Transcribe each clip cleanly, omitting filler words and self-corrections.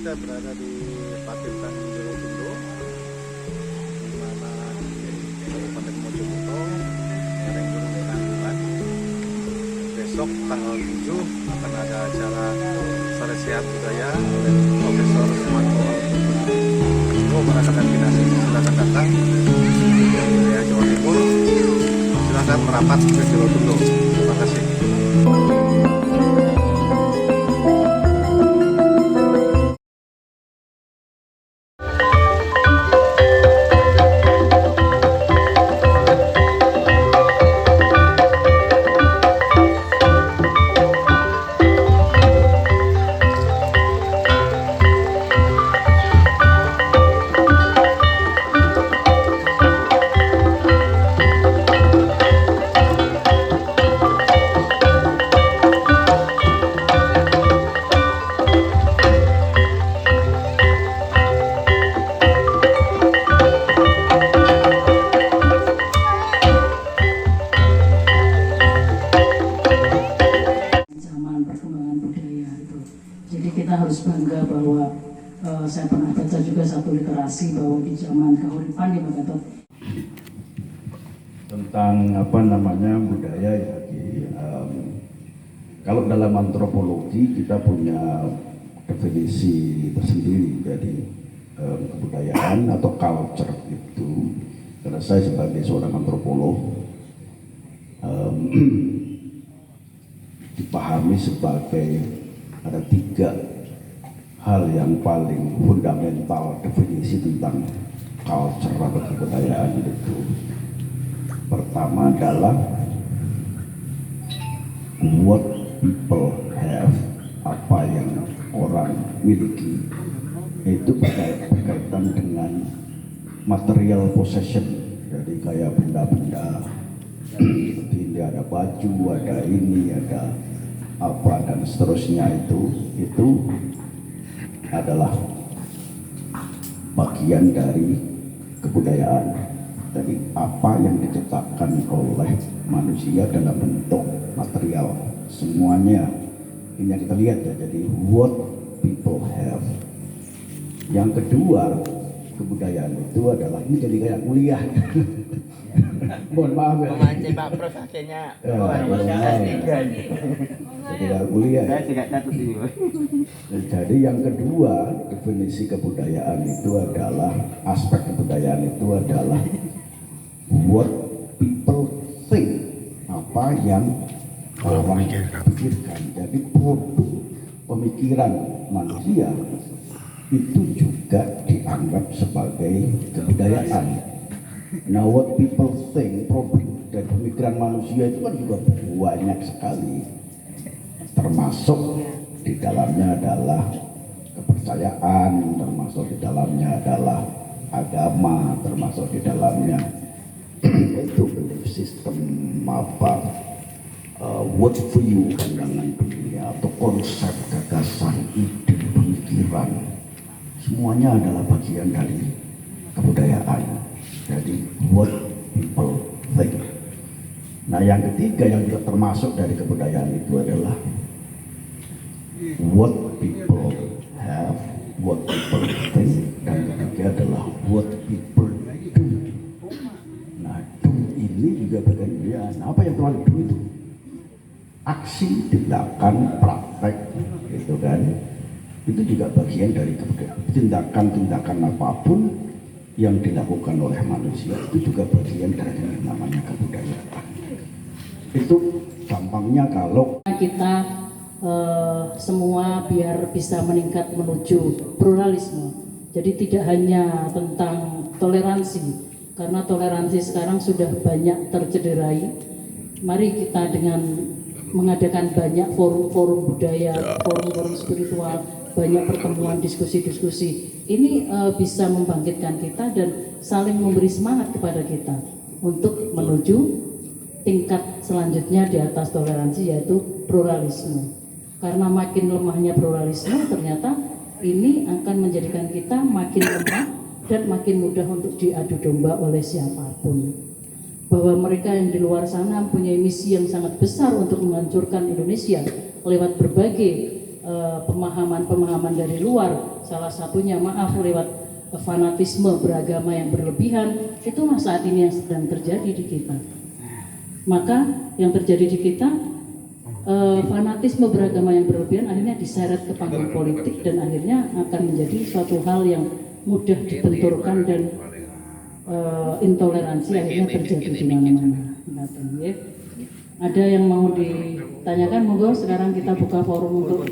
kita berada di Patimtan Jelotundo, di mana Kabupaten Mojokerto, lereng Gunung Penanggungan. Besok tanggal 7 akan ada acara Sore Sehat Budaya oleh Profesor Sumanto. Para rekan dinas silakan datang dari wilayah Jawa Timur, silakan merapat ke Jelotundo. Terima kasih. Jadi kita harus bangga bahwa saya pernah baca juga satu literasi bahwa di zaman keuripan di Bagatot tentang budaya ya. Kalau dalam antropologi kita punya definisi tersendiri jadi kebudayaan atau culture itu. Karena saya sebagai seorang antropolog dipahami sebagai ada 3 hal yang paling fundamental definisi tentang culture atau kebudayaan itu. Pertama adalah what people have, apa yang orang miliki, itu berkaitan dengan material possession. Jadi kayak benda-benda seperti ini, ada baju, ada ini, ada apa dan seterusnya, itu adalah bagian dari kebudayaan. Jadi apa yang diciptakan oleh manusia dalam bentuk material, semuanya ini yang kita lihat ya. Jadi what people have. Yang kedua, kebudayaan itu adalah, ini jadi kayak kuliah. Mohon maaf ya. Memancing Pak Prof akhirnya jadi kayak kuliah. Jadi yang kedua, definisi kebudayaan itu adalah, aspek kebudayaan itu adalah what people think, apa yang orang pikirkan. Jadi produk pemikiran manusia itu juga dianggap sebagai kebudayaan. Nah, what people think, produk dari pemikiran manusia itu kan juga banyak sekali, termasuk di dalamnya adalah kepercayaan, termasuk di dalamnya adalah agama, termasuk di dalamnya itu belief system, world view, pandangan dunia, atau konsep, gagasan, ide, pemikiran, semuanya adalah bagian dari kebudayaan. Jadi what people think. Nah, yang ketiga yang juga termasuk dari kebudayaan itu adalah what people have, what people think, dan ketiga adalah what people do. Nah, do ini juga bagian kebudayaan. Apa yang Tuhan do itu? Aksi, tindakan, praktek, gitu kan? Itu juga bagian dari kebudayaan. Tindakan-tindakan apapun yang dilakukan oleh manusia itu juga bagian dari yang namanya kebudayaan. Itu gampangnya kalau kita semua biar bisa meningkat menuju pluralisme. Jadi tidak hanya tentang toleransi, karena toleransi sekarang sudah banyak tercederai. Mari kita dengan mengadakan banyak forum-forum budaya, forum-forum spiritual, banyak pertemuan, diskusi-diskusi. Ini bisa membangkitkan kita dan saling memberi semangat kepada kita untuk menuju tingkat selanjutnya di atas toleransi, yaitu pluralisme. Karena makin lemahnya pluralisme, ternyata ini akan menjadikan kita makin lemah dan makin mudah untuk diadu domba oleh siapapun. Bahwa mereka yang di luar sana mempunyai misi yang sangat besar untuk menghancurkan Indonesia lewat berbagai pemahaman-pemahaman dari luar, salah satunya maaf lewat fanatisme beragama yang berlebihan, itulah saat ini yang sedang terjadi di kita. Maka yang terjadi di kita, fanatisme beragama yang berlebihan akhirnya diseret ke panggung politik dan akhirnya akan menjadi suatu hal yang mudah dibenturkan dan intoleransi akhirnya terjadi di mana-mana. Ada yang mau ditanyakan, monggo sekarang kita buka forum untuk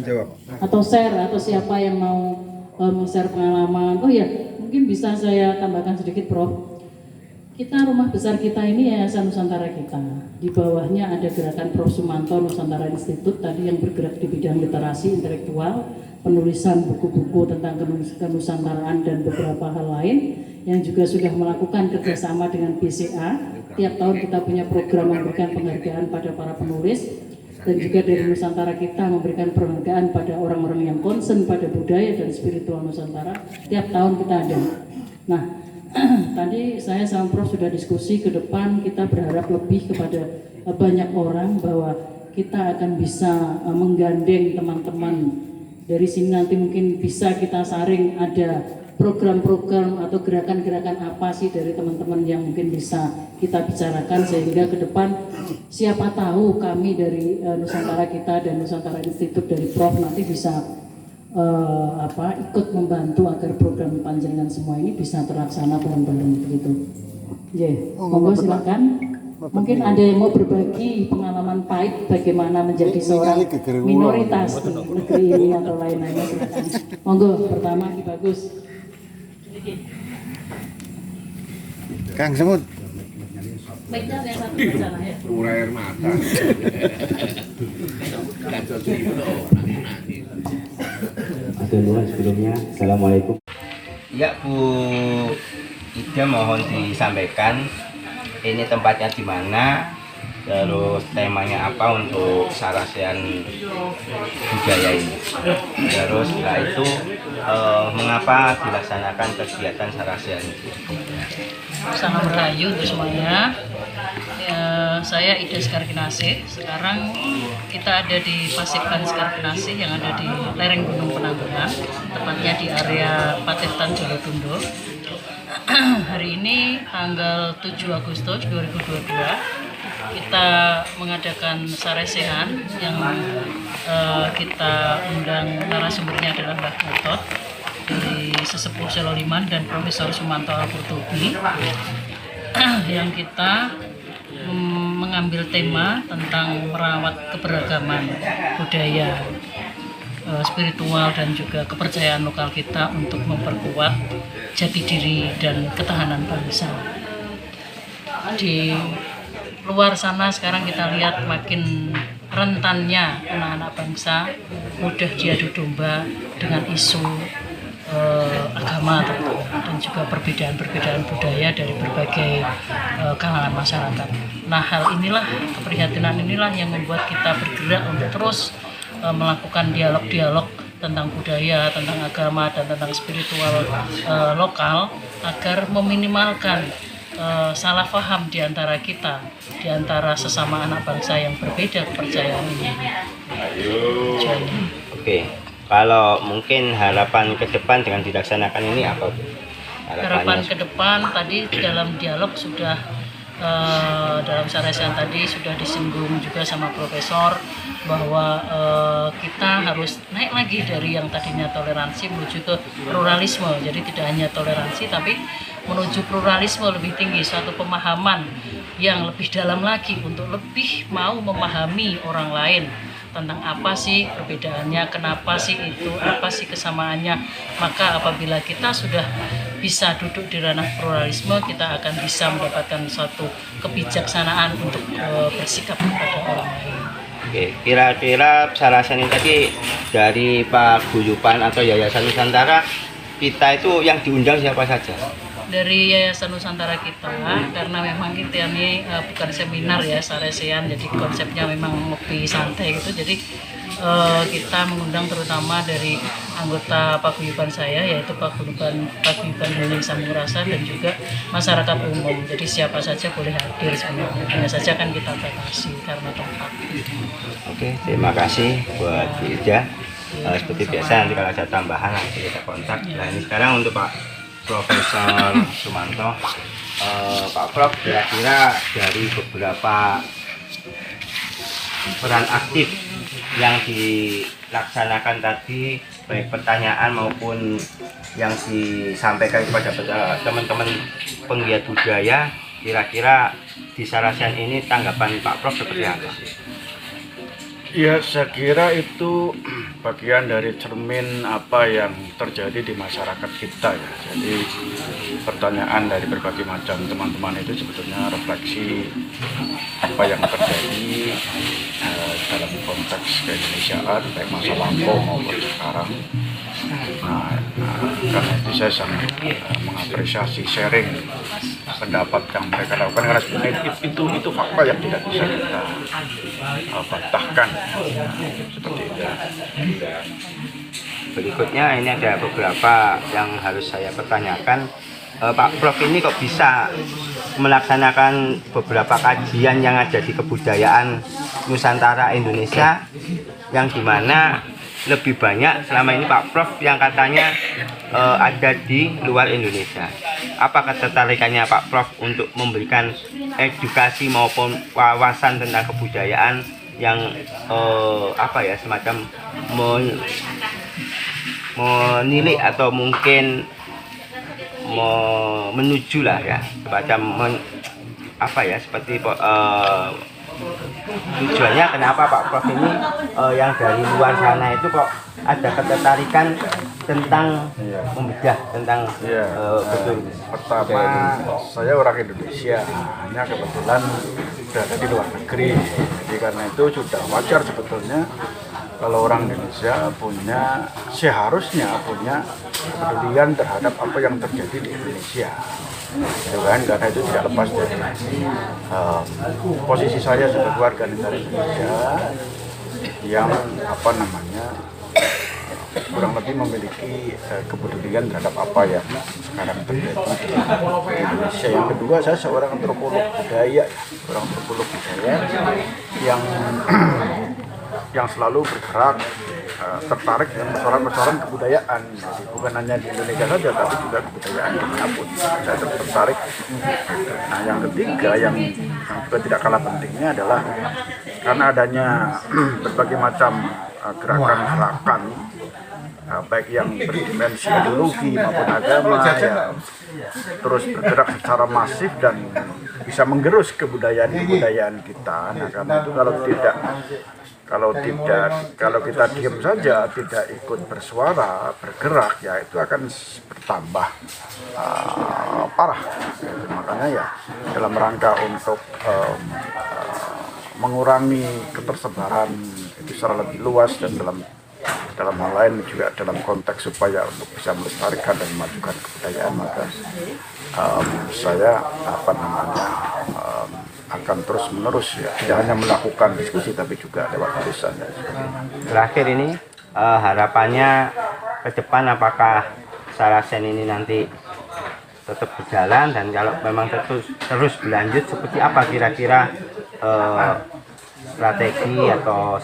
jawab. Atau share, atau siapa yang mau share pengalaman. Oh ya, mungkin bisa saya tambahkan sedikit, Prof. Kita, rumah besar kita ini Yayasan Nusantara kita. Di bawahnya ada gerakan Prof. Sumanto Nusantara Institute tadi yang bergerak di bidang literasi intelektual, penulisan buku-buku tentang kenusantaraan dan beberapa hal lain, yang juga sudah melakukan kerjasama dengan BCA. Tiap tahun kita punya program memberikan penghargaan pada para penulis, dan juga dari Nusantara kita memberikan penghargaan pada orang-orang yang concern pada budaya dan spiritual Nusantara. Tiap tahun kita ada. Nah, tadi saya sama Prof sudah diskusi ke depan, kita berharap lebih kepada banyak orang bahwa kita akan bisa menggandeng teman-teman dari sini. Nanti mungkin bisa kita saring ada program-program atau gerakan-gerakan apa sih dari teman-teman yang mungkin bisa kita bicarakan, sehingga ke depan siapa tahu kami dari Nusantara kita dan Nusantara Institute dari Prof nanti bisa ikut membantu agar program panjenengan semua ini bisa terlaksana bareng-bareng begitu. Monggo silakan. Mungkin ada yang mau berbagi pengalaman pahit bagaimana menjadi seorang minoritas di negeri ini atau lain-lainnya, silakan. Monggo, pertama Ki Bagus. Kang Semut. Baiknya yang satu bicara ya. Murah air mata. Atur sebelumnya, Assalamualaikum. Ya Bu Ida, mohon disampaikan ini tempatnya di mana, terus temanya apa untuk Sarasehan budaya ini. Terus setelah itu mengapa dilaksanakan kegiatan Sarasehan itu. Salam Rahayu untuk semuanya. Saya Ida Skarkinasih. Sekarang kita ada di Paseban Skarkinasih yang ada di lereng Gunung Penanggungan, tepatnya di area Patirtan Jolotundo. Hari ini tanggal 7 Agustus 2022 kita mengadakan Sarasehan yang kita undang narasumbernya adalah Mbah Gatot dari Sesepuh Seloliman dan Profesor Sumanto Al-Qurtubi, yang kita mengambil tema tentang merawat keberagaman budaya, spiritual dan juga kepercayaan lokal kita untuk memperkuat jati diri dan ketahanan bangsa. Di luar sana sekarang kita lihat makin rentannya anak-anak bangsa mudah diadu domba dengan isu agama dan juga perbedaan-perbedaan budaya dari berbagai kalangan masyarakat. Nah, hal inilah, keprihatinan inilah yang membuat kita bergerak untuk terus melakukan dialog-dialog tentang budaya, tentang agama, dan tentang spiritual lokal agar meminimalkan salah paham di antara kita, di antara sesama anak bangsa yang berbeda kepercayaan ini. Oke. Kalau mungkin harapan ke depan dengan dilaksanakan ini apa, Bu? Harapan ke depan tadi dalam dialog sudah dalam Sarasehan tadi sudah disinggung juga sama Profesor bahwa kita harus naik lagi dari yang tadinya toleransi menuju ke pluralisme. Jadi tidak hanya toleransi tapi menuju pluralisme lebih tinggi, suatu pemahaman yang lebih dalam lagi untuk lebih mau memahami orang lain tentang apa sih perbedaannya, kenapa sih itu, apa sih kesamaannya. Maka apabila kita sudah bisa duduk di ranah pluralisme, kita akan bisa mendapatkan suatu kebijaksanaan untuk bersikap kepada orang lain. Oke, kira-kira Sarasehan ini tadi dari Pak Guyupan atau Yayasan Nusantara kita itu yang diundang siapa saja? Dari Yayasan Nusantara kita, karena memang kita ini bukan seminar ya Sarasehan, jadi konsepnya memang lebih santai gitu. Jadi kita mengundang terutama dari anggota paguyuban saya, yaitu paguyuban Hening Samurasa, dan juga masyarakat umum. Jadi siapa saja boleh hadir sebenarnya, hanya saja kan kita batasi karena tempat. Oke, terima kasih buat Bu Ida. seperti biasa nanti kalau ada tambahan nanti kita kontak. Nah ini sekarang untuk Pak Profesor Sumanto, Pak Prof, kira-kira dari beberapa peran aktif yang dilaksanakan tadi, baik pertanyaan maupun yang disampaikan kepada teman-teman penggiat budaya, kira-kira di Sarasen ini tanggapan Pak Prof seperti apa? Ya, saya kira itu bagian dari cermin apa yang terjadi di masyarakat kita ya. Jadi pertanyaan dari berbagai macam teman-teman itu sebetulnya refleksi apa yang terjadi dalam konteks keindonesiaan, baik masa lampau maupun sekarang. Nah, karena itu saya sangat mengapresiasi sharing pendapat yang mereka lakukan, karena sebenarnya itu fakta yang tidak bisa kita bantahkan seperti itu. Berikutnya ini ada beberapa yang harus saya pertanyakan. Pak Prof ini kok bisa melaksanakan beberapa kajian yang ada di kebudayaan Nusantara Indonesia, yang dimana lebih banyak selama ini Pak Prof yang katanya ada di luar Indonesia. Apa ketertarikannya Pak Prof untuk memberikan edukasi maupun wawasan tentang kebudayaan yang semacam menilik atau mungkin menuju lah ya, semacam seperti tujuannya kenapa Pak Prof ini yang dari luar sana itu kok ada ketertarikan tentang membedah tentang betul. Pertama, saya orang Indonesia, hanya kebetulan berada di luar negeri. Jadi karena itu sudah wajar sebetulnya kalau orang Indonesia seharusnya punya kepedulian terhadap apa yang terjadi di Indonesia. Gitu kan? Karena itu tidak lepas dari posisi saya sebagai warga negara Indonesia yang kurang lebih memiliki kepedulian terhadap apa yang sekarang terjadi di Indonesia. Yang kedua, saya seorang antropolog budaya yang selalu bergerak, tertarik dengan persoalan-persoalan kebudayaan. Jadi bukan hanya di Indonesia saja, tapi juga kebudayaan dimanapun. Saya tertarik. Nah, yang ketiga yang juga tidak kalah pentingnya adalah karena adanya berbagai macam gerakan-gerakan, baik yang berdimensi ideologi maupun agama, terus bergerak secara masif dan bisa menggerus kebudayaan kita. Nah, karena itu kalau kita diam saja, tidak ikut bersuara, bergerak, ya itu akan bertambah parah. Makanya ya dalam rangka untuk mengurangi ketersebaran itu secara lebih luas dan dalam hal lain juga dalam konteks supaya untuk bisa melestarikan dan memajukan kebudayaan, maka saya akan terus menerus ya, tidak hanya melakukan diskusi tapi juga lewat tulisan dan sebagainya. Terakhir ini harapannya ke depan, apakah Sarasen ini nanti tetap berjalan, dan kalau memang terus berlanjut, seperti apa kira-kira strategi atau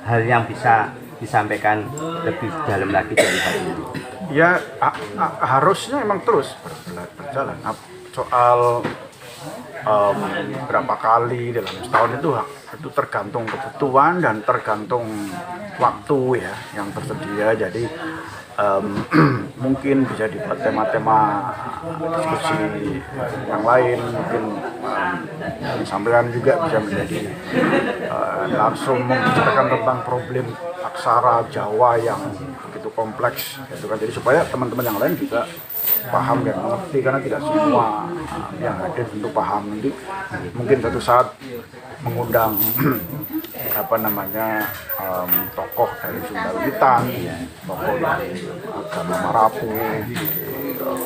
hal yang bisa disampaikan lebih dalam lagi dari hal ini? Ya harusnya memang terus berjalan. Soal berapa kali dalam setahun itu tergantung kebutuhan dan tergantung waktu ya yang tersedia. Jadi mungkin bisa dibuat tema-tema diskusi yang lain, mungkin disampaikan juga bisa menjadi langsung membicarakan tentang problem aksara Jawa yang begitu kompleks, gitu kan. Jadi supaya teman-teman yang lain juga paham dan mengerti, karena tidak semua yang hadir tentu paham. Nanti mungkin suatu saat mengundang tokoh dari Sunda Wiwitan, tokoh dari agama Marapu,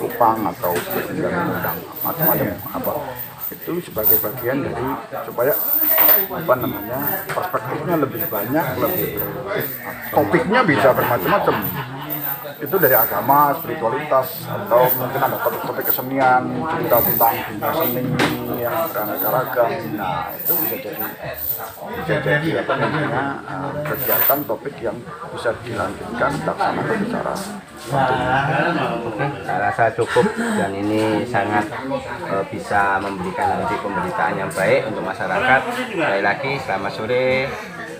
Kupang, atau mengundang macam-macam itu sebagai bagian dari supaya perspektifnya lebih banyak, topiknya bisa bermacam-macam. itu dari agama, spiritualitas, atau mungkin ada topik-topik kesenian, cerita tentang dunia seni yang beraneka ragam. Nah, itu bisa jadi apa namanya kegiatan topik yang bisa dilanjutkan dilaksanakan secara Saya rasa cukup dan ini sangat bisa memberikan nanti pemberitaan yang baik untuk masyarakat. Sekali lagi selamat sore.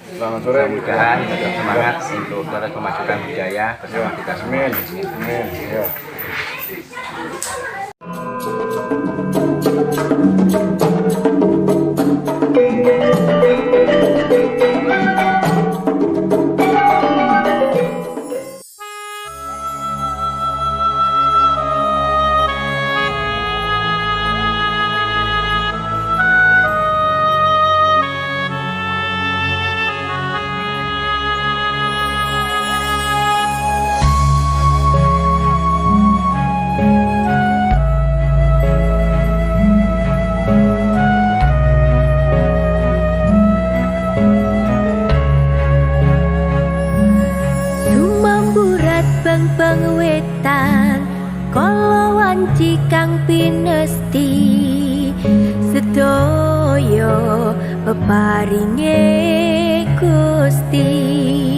Selamat sore. Mudah-mudahan tetap semangat untuk terus memajukan budaya bersama kita semua. Amin. Ya. Sumamburat bang wetan kalawan cikang pinesti sedaya peparinge Gusti.